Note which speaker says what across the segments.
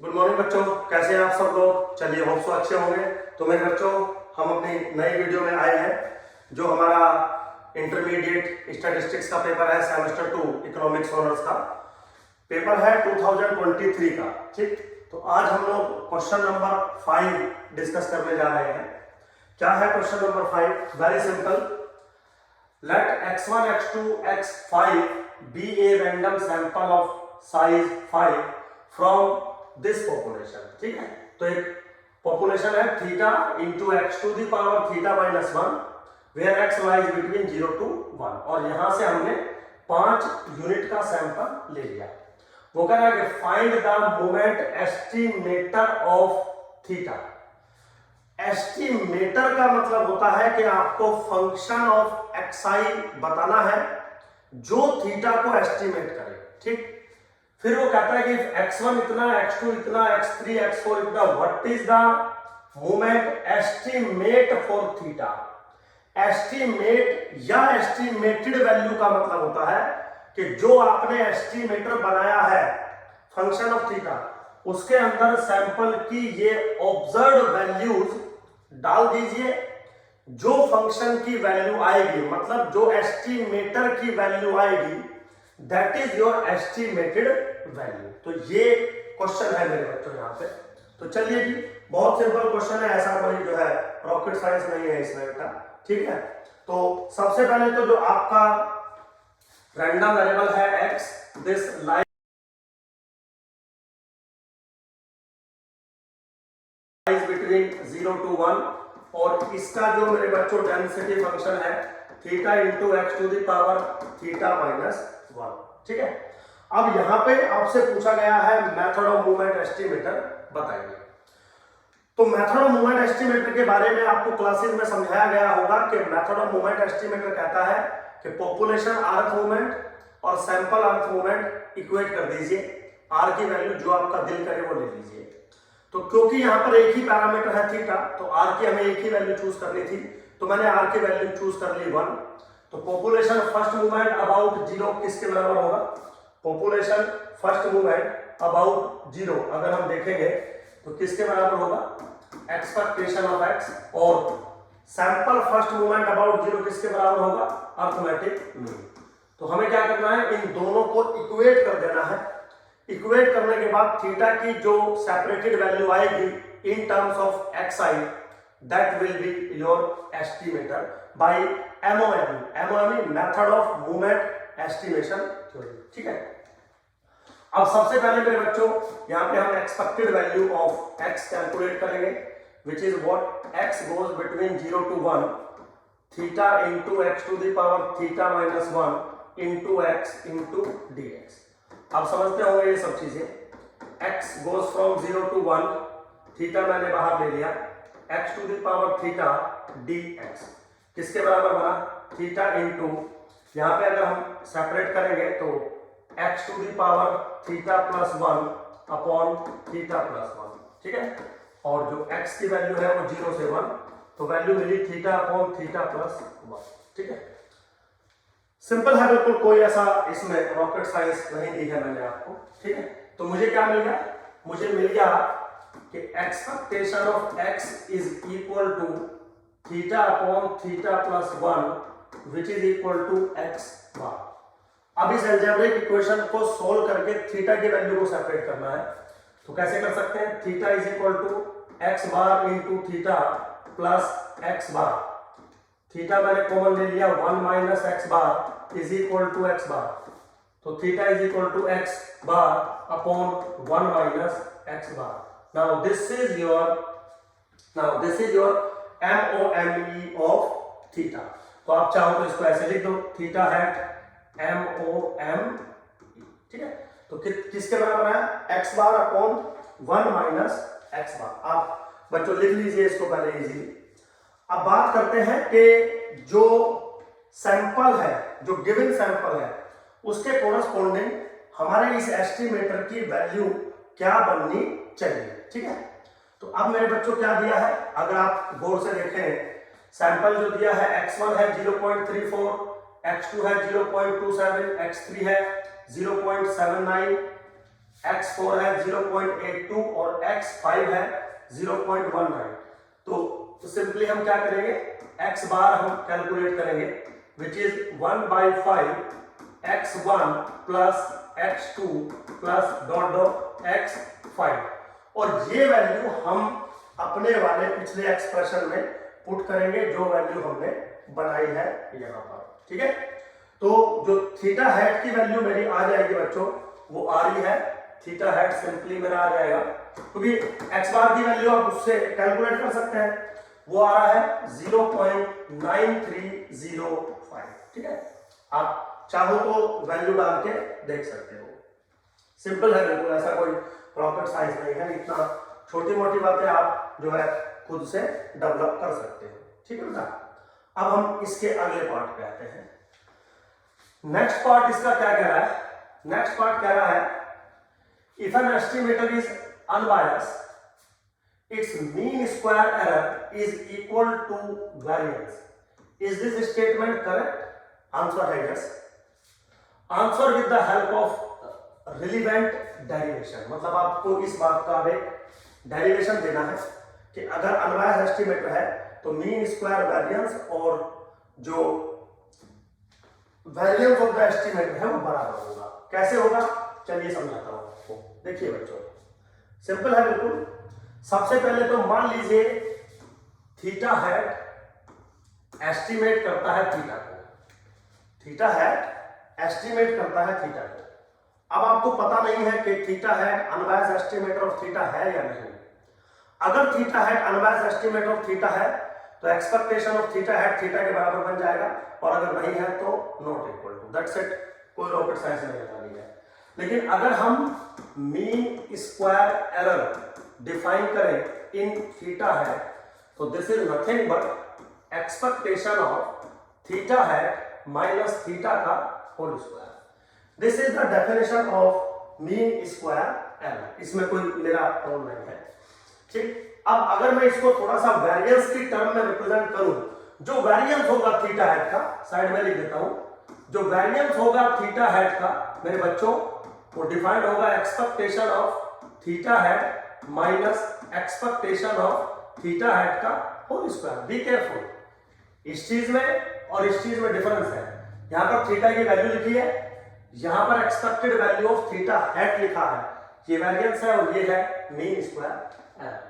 Speaker 1: Good morning बच्चों, कैसे हैं आप सब लोग। चलिए होप सो अच्छे होंगे। तो मेरे बच्चों, हम अपनी नई वीडियो में आए हैं। जो हमारा इंटरमीडिएट स्टैटिस्टिक्स का पेपर है, सेमेस्टर 2 इकोनॉमिक्स ऑनर्स का पेपर है 2023 का। ठीक, तो आज हम लोग क्वेश्चन नंबर 5 डिस्कस करने जा रहे हैं। क्या है question number 5? Very simple. Let x1 x2 x5 be a random sample of size 5 from this population. ठीक है, तो एक पॉपुलेशन है theta into x to the power theta minus 1 where x lies between 0 to 1, और यहां से हमने 5 unit का सैंपल ले लिया। वो कह रहा है कि find the moment estimator of theta. Estimator का मतलब होता है कि आपको फंक्शन ऑफ एक्सआई बताना है जो थीटा को एस्टिमेट करे। ठीक, फिर वो कहता है कि x1 इतना, x2 इतना, x3 x4 इतना, what is the moment estimate for theta. Estimate या एस्टिमेटेड वैल्यू का मतलब होता है कि जो आपने एस्टिमेटर बनाया है फंक्शन ऑफ थीटा, उसके अंदर सैंपल की ये ऑब्जर्व्ड वैल्यूज डाल दीजिए। जो फंक्शन की वैल्यू आएगी, मतलब जो एस्टिमेटर की वैल्यू आएगी, that is your estimated value. तो ये क्वेश्चन है मेरे बच्चों यहाँ पे। तो चलिए जी, बहुत सिंपल क्वेश्चन है, ऐसा कोई जो है रॉकेट साइंस नहीं है इसमें बेटा। ठीक है, तो सबसे पहले तो जो आपका रैंडम वेरिएबल है x, this lies between 0 to 1, और इसका जो मेरे बच्चों डेंसिटी फंक्शन है theta into x to the power theta minus 1। ठीक है, अब यहां पे आपसे पूछा गया है मेथड ऑफ मूवमेंट एस्टिमेटर बताइए। तो मेथड ऑफ मूवमेंट एस्टिमेटर के बारे में आपको क्लासेस में समझाया गया होगा कि मेथड ऑफ मूवमेंट एस्टिमेटर कहता है कि पॉपुलेशन अर्थ मूवमेंट और सैंपल अर्थ मूवमेंट इक्वेट कर दीजिए। आर की वैल्यू जो आपका दिल करे वो ले लीजिए। तो क्योंकि यहां पर एक ही पैरामीटर है थीटा, तो आर की हमें एक ही वैल्यू चूज करनी थी, तो मैंने आर की वैल्यू चूज कर ली 1। तो पॉपुलेशन फर्स्ट मूवमेंट अबाउट 0 किसके बराबर होगा? पॉपुलेशन फर्स्ट मूवमेंट अबाउट 0 अगर हम देखेंगे तो किसके बराबर होगा? Expectation of x. और सैंपल फर्स्ट मूवमेंट अबाउट 0 किसके बराबर होगा? Arithmetic mean. तो हमें क्या करना है, इन दोनों को इक्वेट कर देना है। इक्वेट करने के बाद थीटा की जो सेपरेटेड वैल्यू आएगी in terms of x i, that will be your estimator by MOM. MOM method of movement estimation theory. ठीक है, अब सबसे पहले मेरे बच्चों यहां पे हम expected value of x calculate करेंगे, which is what x goes between 0 to 1 theta into x to the power theta minus 1 into x into dx। आप समझते होंगे ये सब चीजें। x goes from 0 to 1, theta मैंने बाहर ले लिया, x to the power theta dx किसके बराबर बना? थीटा इंटू, यहां पे अगर हम सेपरेट करेंगे तो x to the power theta plus 1 upon theta plus 1। ठीक है, और जो x की वैल्यू है वो 0 से 1, तो वैल्यू मिली थीटा अपॉन थीटा प्लस 1। ठीक है, सिंपल है बिल्कुल, कोई ऐसा इसमें रॉकेट साइंस नहीं दी है मैंने आपको। ठीक है, तो मुझे क्या मिल गया? मुझे मिल गया कि expectation of x is equal to theta upon theta plus 1 which is equal to x bar. अब इस अलजेब्रिक इक्वेशन को सोल्व करके थीटा की वैल्यू को सेपरेट करना है। तो कैसे कर सकते हैं? Theta is equal to x bar into theta plus x bar. Theta मैंने कॉमन ले लिया, 1 minus x bar is equal to x bar. तो theta is equal to x bar upon 1 minus x bar. Now this is your MOME of theta. तो आप चाहो तो इसको ऐसे लिख दो, थीटा हैट MOME। ठीक है, तो किसके बराबर है? x bar upon 1 minus x bar. आप बच्चों लिख लीजिए इसको पहले इजीली। अब बात करते हैं कि जो सैंपल है, जो गिवन सैंपल है, उसके कोरस्पोंडिंग हमारे इस एस्टिमेटर की वैल्यू क्या बननी चाहिए। ठीक है, तो अब मेरे बच्चों क्या दिया है, अगर आप गौर से देखें, सैंपल जो दिया है x1 है 0.34, x2 है 0.27, x3 है 0.79, x4 है 0.82 और x5 है 0.19। तो सिंपली हम क्या करेंगे, x बार हम कैलकुलेट करेंगे which is 1/5 x1 plus x2 plus dot dot x5, और ये वैल्यू हम अपने वाले पिछले एक्सप्रेशन में पुट करेंगे जो वैल्यू हमने बनाई है यहां पर। ठीक है, तो जो थीटा हेड की वैल्यू मेरी आ जाएगी बच्चों वो आ रही है, थीटा हेड सिंपली मेरा आ जाएगा क्योंकि एक्स बार की वैल्यू आप उससे कैलकुलेट कर सकते हैं, वो आ रहा है 0.9305। ठीक है, आप चाहो तो वैल्यू डाल के देख सकते हो, सिंपल है बिल्कुल, ऐसा कोई रॉकेट साइंस नहीं है, इतना छोटी मोटी बातें आप जो है खुद से डेवलप कर सकते हो। ठीक है बेटा, अब हम इसके अगले पार्ट पे आते हैं। नेक्स्ट पार्ट इसका क्या कह रहा है, नेक्स्ट पार्ट कह रहा है if an estimator is unbiased its mean square error is equal to variance. Is this statement correct? Answer है yes. Answer with the help of relevant derivation. मतलब आपको इस बात का एक डेरिवेशन देना है कि अगर अनबायस्ड एस्टिमेटर है तो मीन स्क्वायर वेरिएंस और जो वेरिएंस ऑफ द एस्टिमेटर है वो बराबर होगा। कैसे होगा चलिए समझाता हूं आपको। देखिए बच्चों, सिंपल है बिल्कुल। सबसे पहले तो मान लीजिए थीटा हेड एस्टिमेट करता है थीटा को, थीटा हेड एस्टिमेट करता है थीटा को। अब आपको पता नहीं है कि theta hat unbiased estimator of theta है या नहीं। अगर theta hat unbiased estimator of theta है तो expectation of theta hat theta के बराबर बन जाएगा, और अगर नहीं है तो not equal to, that's it. कोई रॉकेट साइंस नहीं बतानी है। लेकिन अगर हम मीन स्क्वायर एरर डिफाइन करें इन थीटा है तो this is nothing but expectation of theta है माइनस थीटा का whole square. This is the definition of mean square error, इसमें कोई मेरा रोल नहीं है। ठीक, अब अगर मैं इसको थोड़ा सा वेरिएंस की टर्म में रिप्रेजेंट करूं, जो वेरिएंस होगा थीटा हेड का, साइड में लिख देता हूं, जो वेरिएंस होगा थीटा हेड का मेरे बच्चों वो डिफाइंड होगा expectation of theta head minus expectation of theta head का होल स्क्वायर। बी केयरफुल, इस चीज में और इस चीज में डिफरेंस है। यहां पर थीटा की वैल्यू लिखी है, यहां पर expected value of theta head लिखा है। ये वेरिएंस है और ये है मीन स्क्वायर एरर।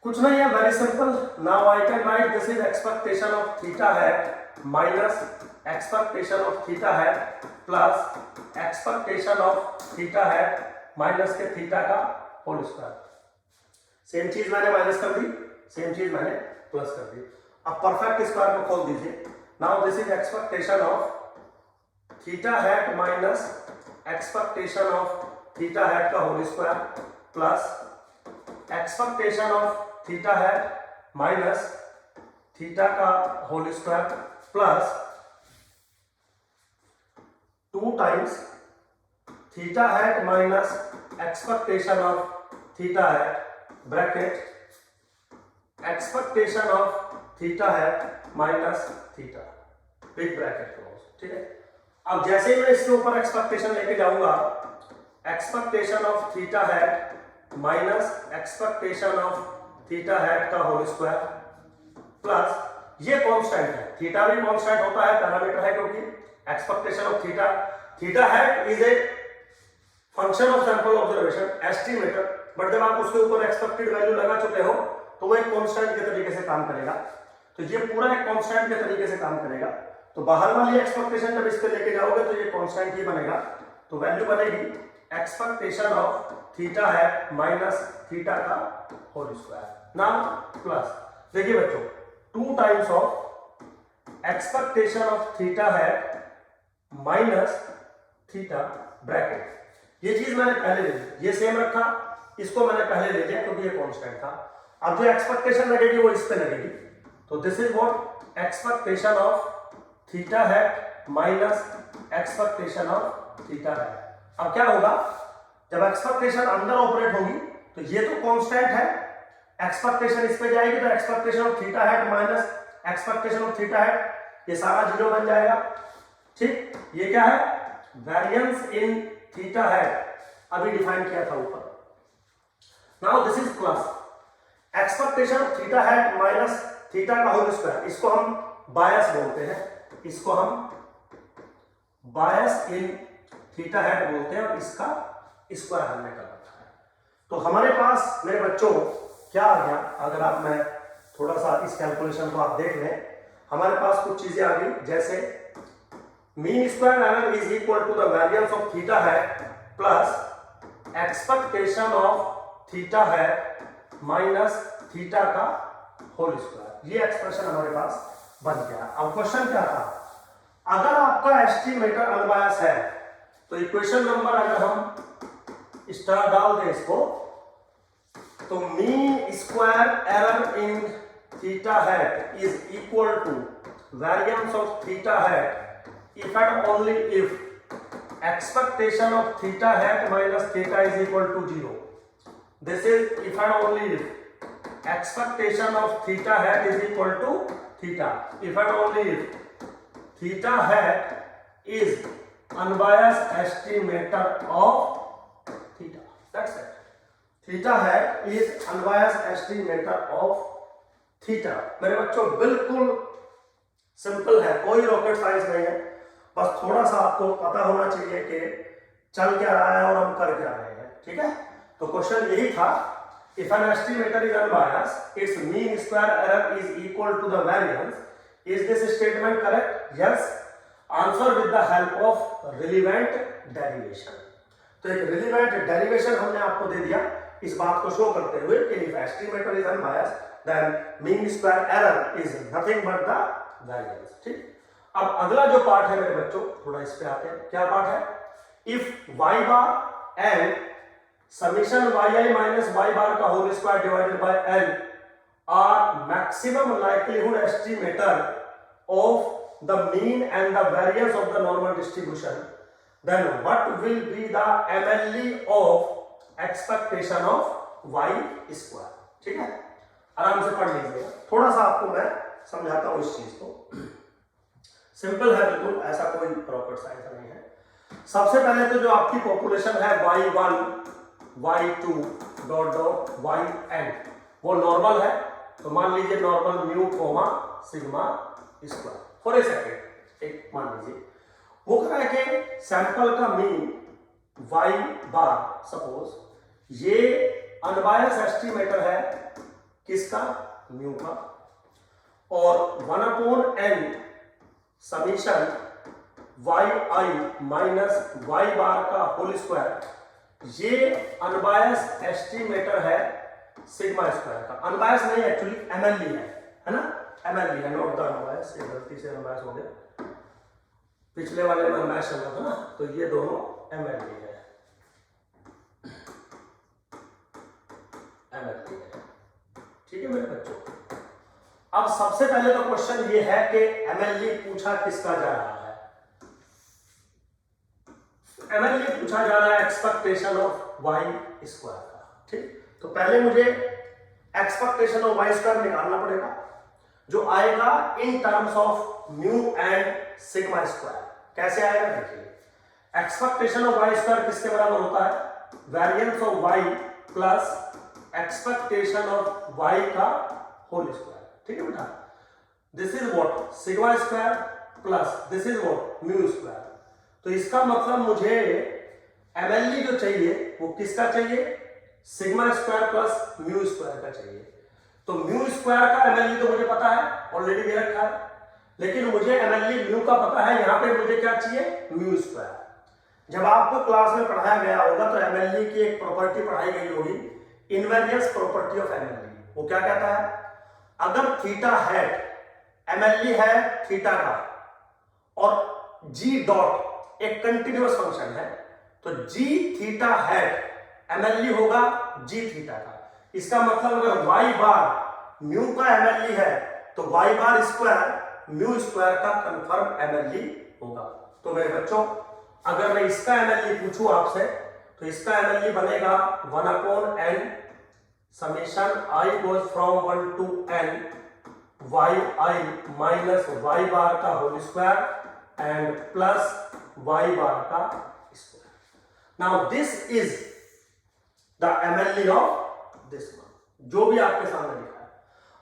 Speaker 1: कुछ नहीं है, very simple. Now I can write this is expectation of theta head minus expectation of theta head plus expectation of theta head minus के थीटा का होल स्क्वायर। सेम चीज मैंने माइनस कर दी, same चीज मैंने प्लस कर दी। अब परफेक्ट स्क्वायर को खोल दीजिए। Now this is expectation of theta head minus expectation of theta head का whole square plus expectation of theta head minus theta का whole square plus 2 times theta head minus expectation of theta head bracket expectation of theta head minus theta, big bracket close. ठीक है, अब जैसे ही मैं इसके ऊपर expectation लेके जाऊंगा, expectation of theta head minus expectation of theta head का होल स्क्वायर प्लस ये कांस्टेंट है, थीटा भी कांस्टेंट होता है, पैरामीटर है, क्योंकि expectation of theta head is a function of sample observation estimator, but जब आप उसके ऊपर एक्सपेक्टेड वैल्यू लगा चुके हो तो वो एक कांस्टेंट के तरीके से काम करेगा। तो ये पूरा एक कांस्टेंट के तरीके से काम करेगा। तो बाहर वाली एक्सपेक्टेशन जब इस पे लेके जाओगे तो ये कांस्टेंट ही बनेगा। तो वैल्यू बनेगी एक्सपेक्टेशन ऑफ थीटा है माइनस थीटा का होल स्क्वायर ना प्लस, देखिए बच्चों 2 times of expectation of theta है माइनस थीटा ब्रैकेट। ये चीज मैंने पहले ले ली, ये सेम रखा, इसको मैंने पहले ले लिया क्योंकि ये कांस्टेंट था। अब जो एक्सपेक्टेशन लगेगी वो इस पे लगेगी। तो this is what expectation of theta है माइनस एक्सपेक्टेशन ऑफ थीटा है। अब क्या होगा, जब एक्सपेक्टेशन अंदर ऑपरेट होगी तो ये तो कांस्टेंट है, एक्सपेक्टेशन इस पे जाएगी तो एक्सपेक्टेशन ऑफ थीटा है माइनस एक्सपेक्टेशन ऑफ थीटा है, ये सारा जीरो बन जाएगा। ठीक, ये क्या है, वेरिएंस इन थीटा है अभी डिफाइन किया था ऊपर। Now this is plus expectation theta hat minus theta का होल स्क्वायर, इसको हम बायस बोलते हैं, इसको हम बायस इन थीटा हैट बोलते हैं और इसका स्क्वायर हमने कर रखा है। तो हमारे पास मेरे बच्चों क्या आ गया, अगर आप मैं थोड़ा सा इस कैलकुलेशन को आप देख लें, हमारे पास कुछ चीजें आ गई, जैसे mean square error is equal to the variance of theta hat plus expectation of theta hat minus theta का होल स्क्वायर। ये एक्सप्रेशन हमारे पास बन गया। अब क्वेश्चन क्या था, अगर आपका एस्टिमेटर अनबायस है तो इक्वेशन नंबर अगर हम स्टार डाल दें इसको, तो mean square error in theta hat is equal to variance of theta hat if and only if expectation of theta hat minus theta is equal to 0। This is if and only if expectation of theta hat is equal to theta, if and only if theta hat is unbiased estimator of theta. That's it. Theta hat is unbiased estimator of theta. मेरे बच्चों बिल्कुल simple है, कोई rocket science नहीं है, बस थोड़ा सा आपको पता होना चाहिए कि चल क्या रहा है और हम कर क्या रहे हैं। ठीक है, तो क्वेश्चन यही था, if an estimator is unbiased, its mean square error is equal to the variance. Is this statement correct? Yes. Answer with the help of relevant derivation. तो एक relevant derivation हमने आपको दे दिया इस बात को शो करते हुए कि if estimator is unbiased, then mean square error is nothing but the variance. ठीक, अब अगला जो पार्ट है मेरे बच्चों, थोड़ा इस पे आते हैं। क्या पार्ट है, if y bar and summation yi minus y bar का whole square divided by n are maximum likelihood estimator of the mean and the variance of the normal distribution, then what will be the MLE of expectation of y square। ठीक है, आराम से पढ़ लीजिएगा, थोड़ा सा आपको मैं समझाता हूं इस चीज को। सिंपल है बिल्कुल, ऐसा कोई रॉकेट साइंस नहीं है। सबसे पहले तो जो आपकी पॉपुलेशन है y1 y2 dot dot yn, वो नॉर्मल है, तो मान लीजिए normal mu comma sigma square for a second, एक मान लीजिए वो कह रहा है कि सैंपल का मीन y बार, सपोज ये अनबायस एस्टिमेटर है किसका, म्यू का, और 1/n summation yi minus y bar का होल स्क्वायर, ये अनबायस एस्टिमेटर है सिग्मा स्क्वायर का। अनबायस नहीं एक्चुअली एमएलई है ना, एमएलई है, नॉट द अनबायस, ये गलती से अनबायस हो गया, पिछले वाले में अनबायस चल रहा था ना, तो ये दोनों एमएलई है, एमएलई है। ठीक है मेरे बच्चों, अब सबसे पहले तो क्वेश्चन ये है कि एमएलई पूछा किसका जा रहा है, एमएलई पूछा जा रहा है एक्सपेक्टेशन ऑफ वाई स्क्वायर का। ठीक, तो पहले मुझे एक्सपेक्टेशन ऑफ वाई स्क्वायर निकालना पड़ेगा, जो आएगा इन terms of mu and sigma square. कैसे आएगा देखिए, एक्सपेक्टेशन ऑफ वाई स्क्वायर किसके बराबर होता है, variance of y plus expectation of y का होल स्क्वायर। ठीक है बेटा, this is what sigma square plus this is what mu square. तो इसका मतलब मुझे एमएलई जो चाहिए वो किसका चाहिए, sigma square plus mu square का चाहिए। तो म्यू स्क्वायर का एमएलई तो मुझे पता है, ऑलरेडी दे रखा है, लेकिन मुझे एमएलई म्यू का पता है, यहां पे मुझे क्या चाहिए, म्यू स्क्वायर। जब आपको क्लास में पढ़ाया गया होगा तो एमएलई की एक प्रॉपर्टी पढ़ाई गई होगी, इनवेरियंस प्रॉपर्टी ऑफ एमएलई। वो क्या कहता है, अगर थीटा हैट एमएलई है थीटा का और जी डॉट एक कंटिन्यूअस फंक्शन है, तो जी थीटा हैट एमएलई होगा जी थीटा का। इसका मतलब अगर y बार म्यू का एमएलई है तो y bar square mu square का कंफर्म एमएलई होगा। तो मेरे बच्चों अगर मैं इसका एमएलई पूछूं आपसे तो इसका एमएलई बनेगा 1/n summation i goes from 1 to n yi minus y bar का whole square and plus y bar का square. Now this is the MLE of this one, जो भी आपके सामने लिखा है।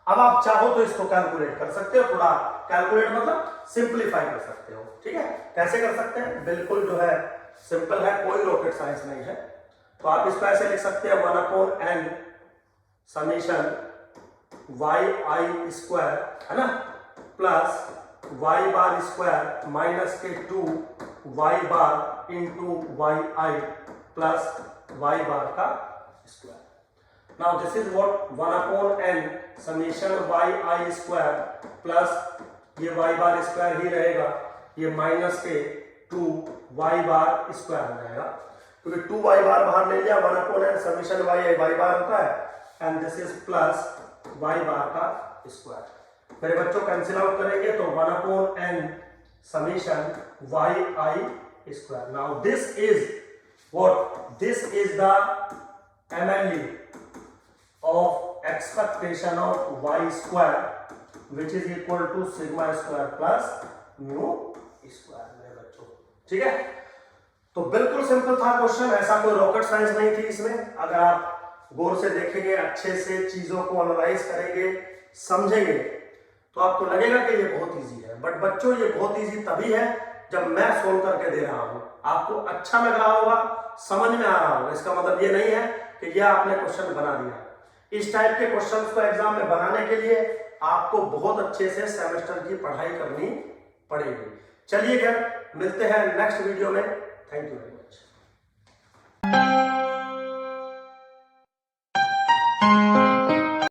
Speaker 1: अब आप चाहो तो इसको कैलकुलेट कर सकते हो, थोड़ा कैलकुलेट मतलब सिंप्लीफाई कर सकते हो, ठीक है। कैसे कर सकते हैं, बिल्कुल जो है सिंपल है, कोई रॉकेट साइंस नहीं है। तो आप इसको ऐसे लिख सकते हैं 1/n समेशन yi स्क्वायर, है ना, plus y bar square minus के 2 y bar into yi plus y bar का square. Now this is what 1/n summation yi square plus ये y बार स्क्वायर ही रहेगा, ये माइनस के 2 y बार स्क्वायर हो जाएगा, क्योंकि 2 y बार बाहर ले लिया, 1/n समेशन y बार होता है, and this is plus y bar का स्क्वायर। मेरे बच्चों कैंसिल आउट करेंगे तो 1/n summation yi square. Now this is what, this is the MLE of expectation of y square which is equal to sigma square plus mu square मेरे बच्चों, ठीक है। तो बिल्कुल सिंपल था क्वेश्चन, ऐसा कोई रॉकेट साइंस नहीं थी इसमें। अगर आप गौर से देखेंगे, अच्छे से चीजों को एनालाइज करेंगे, समझेंगे, तो आपको लगेगा कि ये बहुत इजी है। बट बच्चों ये बहुत इजी तभी है जब मैं सोल्व करके दे रहा हूं, आपको अच्छा लग रहा होगा, समझ में आ रहा होगा। इसका मतलब ये नहीं है कि यह आपने क्वेश्चन बना दिया। इस टाइप के क्वेश्चंस को एग्जाम में बनाने के लिए आपको बहुत अच्छे से सेमेस्टर की पढ़ाई करनी पड़ेगी। चलिए खैर, मिलते हैं नेक्स्ट वीडियो में। Thank you very much.